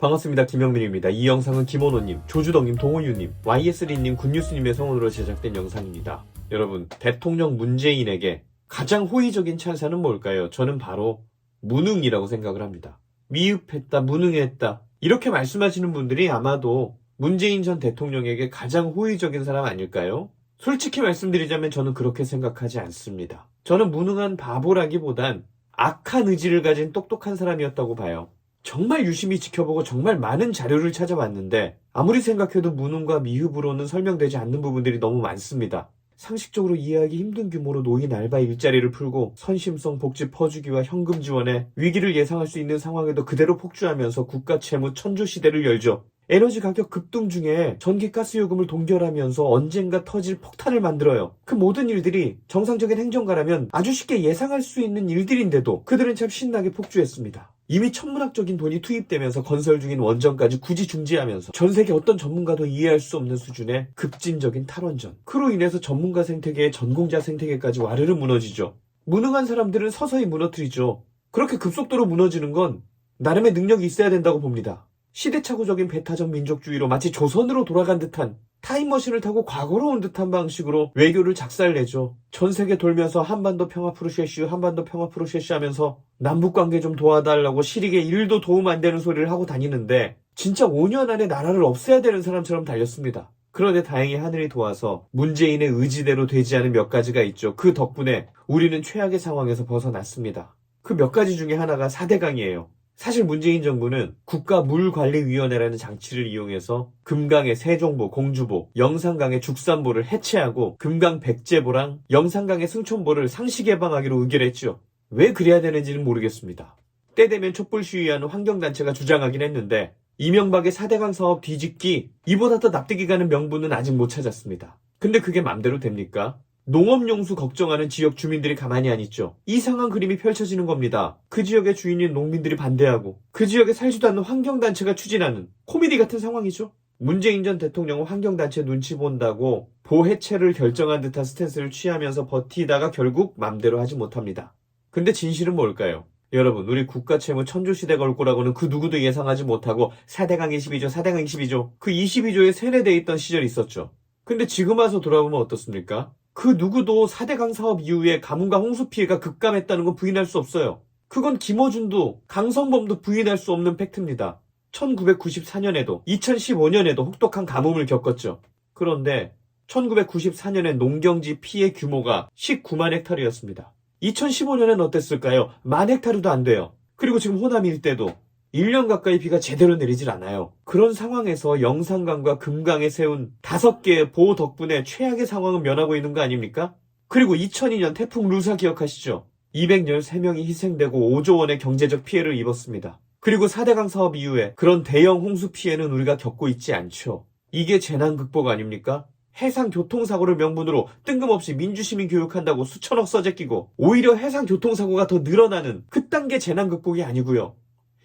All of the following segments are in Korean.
반갑습니다. 김영민입니다. 이 영상은 김원호님, 조주덕님, 동호유님, YS3님, 굿뉴스님의 성원으로 제작된 영상입니다. 여러분, 대통령 문재인에게 가장 호의적인 찬사는 뭘까요? 저는 바로 무능이라고 생각을 합니다. 미흡했다, 무능했다 이렇게 말씀하시는 분들이 아마도 문재인 전 대통령에게 가장 호의적인 사람 아닐까요? 솔직히 말씀드리자면 저는 그렇게 생각하지 않습니다. 저는 무능한 바보라기보단 악한 의지를 가진 똑똑한 사람이었다고 봐요. 정말 유심히 지켜보고 정말 많은 자료를 찾아봤는데 아무리 생각해도 무능과 미흡으로는 설명되지 않는 부분들이 너무 많습니다. 상식적으로 이해하기 힘든 규모로 노인 알바 일자리를 풀고 선심성 복지 퍼주기와 현금 지원에 위기를 예상할 수 있는 상황에도 그대로 폭주하면서 국가 채무 천조시대를 열죠. 에너지 가격 급등 중에 전기 가스 요금을 동결하면서 언젠가 터질 폭탄을 만들어요. 그 모든 일들이 정상적인 행정가라면 아주 쉽게 예상할 수 있는 일들인데도 그들은 참 신나게 폭주했습니다. 이미 천문학적인 돈이 투입되면서 건설 중인 원전까지 굳이 중지하면서 전 세계 어떤 전문가도 이해할 수 없는 수준의 급진적인 탈원전. 그로 인해서 전문가 생태계의 전공자 생태계까지 와르르 무너지죠. 무능한 사람들은 서서히 무너뜨리죠. 그렇게 급속도로 무너지는 건 나름의 능력이 있어야 된다고 봅니다. 시대착오적인 배타적 민족주의로 마치 조선으로 돌아간 듯한 타임머신을 타고 과거로 온 듯한 방식으로 외교를 작살내죠. 전 세계 돌면서 한반도 평화 프로세스, 한반도 평화 프로세스 하면서 남북관계 좀 도와달라고 시리게 일도 도움 안 되는 소리를 하고 다니는데 진짜 5년 안에 나라를 없애야 되는 사람처럼 달렸습니다. 그런데 다행히 하늘이 도와서 문재인의 의지대로 되지 않은 몇 가지가 있죠. 그 덕분에 우리는 최악의 상황에서 벗어났습니다. 그 몇 가지 중에 하나가 4대강이에요. 사실 문재인 정부는 국가물관리위원회라는 장치를 이용해서 금강의 세종보, 공주보, 영산강의 죽산보를 해체하고 금강 백제보랑 영산강의 승천보를 상시 개방하기로 의결했죠. 왜 그래야 되는지는 모르겠습니다. 때 되면 촛불 시위하는 환경단체가 주장하긴 했는데 이명박의 4대강 사업 뒤집기, 이보다 더 납득이 가는 명분은 아직 못 찾았습니다. 근데 그게 맘대로 됩니까? 농업용수 걱정하는 지역 주민들이 가만히 안 있죠. 이상한 그림이 펼쳐지는 겁니다. 그 지역의 주인인 농민들이 반대하고 그 지역에 살지도 않는 환경단체가 추진하는 코미디 같은 상황이죠. 문재인 전 대통령은 환경단체 눈치 본다고 보해체를 결정한 듯한 스탠스를 취하면서 버티다가 결국 맘대로 하지 못합니다. 근데 진실은 뭘까요? 여러분, 우리 국가 채무 천조시대 걸 거라고는 그 누구도 예상하지 못하고 4대강 22조, 4대강 22조, 그 22조에 세뇌돼 있던 시절이 있었죠. 근데 지금 와서 돌아보면 어떻습니까? 그 누구도 4대강 사업 이후에 가뭄과 홍수 피해가 급감했다는 건 부인할 수 없어요. 그건 김어준도 강성범도 부인할 수 없는 팩트입니다. 1994년에도 2015년에도 혹독한 가뭄을 겪었죠. 그런데 1994년에 농경지 피해 규모가 19만 헥타르였습니다. 2015년엔 어땠을까요? 1만 헥타르도 안 돼요. 그리고 지금 호남 일대도 1년 가까이 비가 제대로 내리질 않아요. 그런 상황에서 영산강과 금강에 세운 5개의 보호 덕분에 최악의 상황은 면하고 있는 거 아닙니까? 그리고 2002년 태풍 루사 기억하시죠? 213명이 희생되고 5조 원의 경제적 피해를 입었습니다. 그리고 4대강 사업 이후에 그런 대형 홍수 피해는 우리가 겪고 있지 않죠. 이게 재난 극복 아닙니까? 해상 교통사고를 명분으로 뜬금없이 민주시민 교육한다고 수천억 써제끼고 오히려 해상 교통사고가 더 늘어나는 그딴 게 재난 극복이 아니고요.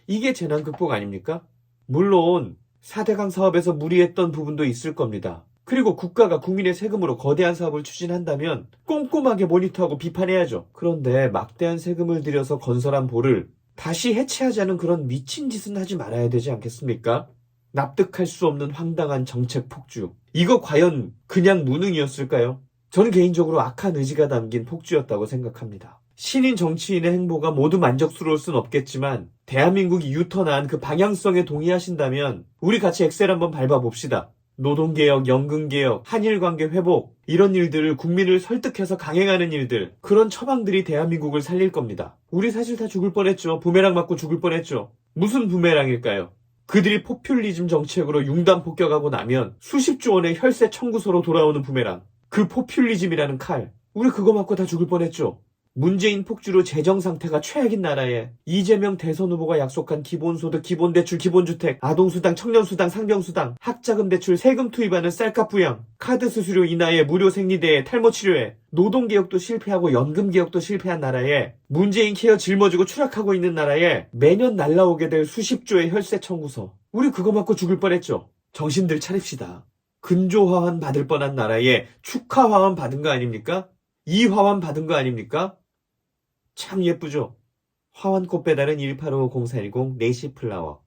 이게 재난 극복 아닙니까? 물론 4대강 사업에서 무리했던 부분도 있을 겁니다. 그리고 국가가 국민의 세금으로 거대한 사업을 추진한다면 꼼꼼하게 모니터하고 비판해야죠. 그런데 막대한 세금을 들여서 건설한 보를 다시 해체하자는 그런 미친 짓은 하지 말아야 되지 않겠습니까? 납득할 수 없는 황당한 정책 폭주. 이거 과연 그냥 무능이었을까요? 저는 개인적으로 악한 의지가 담긴 폭주였다고 생각합니다. 신인 정치인의 행보가 모두 만족스러울 순 없겠지만 대한민국이 유턴한 그 방향성에 동의하신다면 우리 같이 엑셀 한번 밟아봅시다. 노동개혁, 연금개혁, 한일관계 회복 이런 일들을 국민을 설득해서 강행하는 일들, 그런 처방들이 대한민국을 살릴 겁니다. 우리 사실 다 죽을 뻔했죠. 부메랑 맞고 죽을 뻔했죠. 무슨 부메랑일까요? 그들이 포퓰리즘 정책으로 융단 폭격하고 나면 수십조 원의 혈세 청구서로 돌아오는 부메랑, 그 포퓰리즘이라는 칼, 우리 그거 맞고 다 죽을 뻔했죠. 문재인 폭주로 재정 상태가 최악인 나라에 이재명 대선 후보가 약속한 기본소득, 기본대출, 기본주택, 아동수당, 청년수당, 상병수당, 학자금 대출, 세금 투입하는 쌀값 부양, 카드 수수료 인하에 무료 생리대에 탈모 치료에 노동개혁도 실패하고 연금개혁도 실패한 나라에 문재인 케어 짊어지고 추락하고 있는 나라에 매년 날라오게 될 수십조의 혈세 청구서, 우리 그거 맞고 죽을 뻔했죠. 정신들 차립시다. 근조화환 받을 뻔한 나라에 축하화환 받은 거 아닙니까? 이화환 받은 거 아닙니까? 참 예쁘죠? 화환꽃 배달은 1850410 4시 플라워.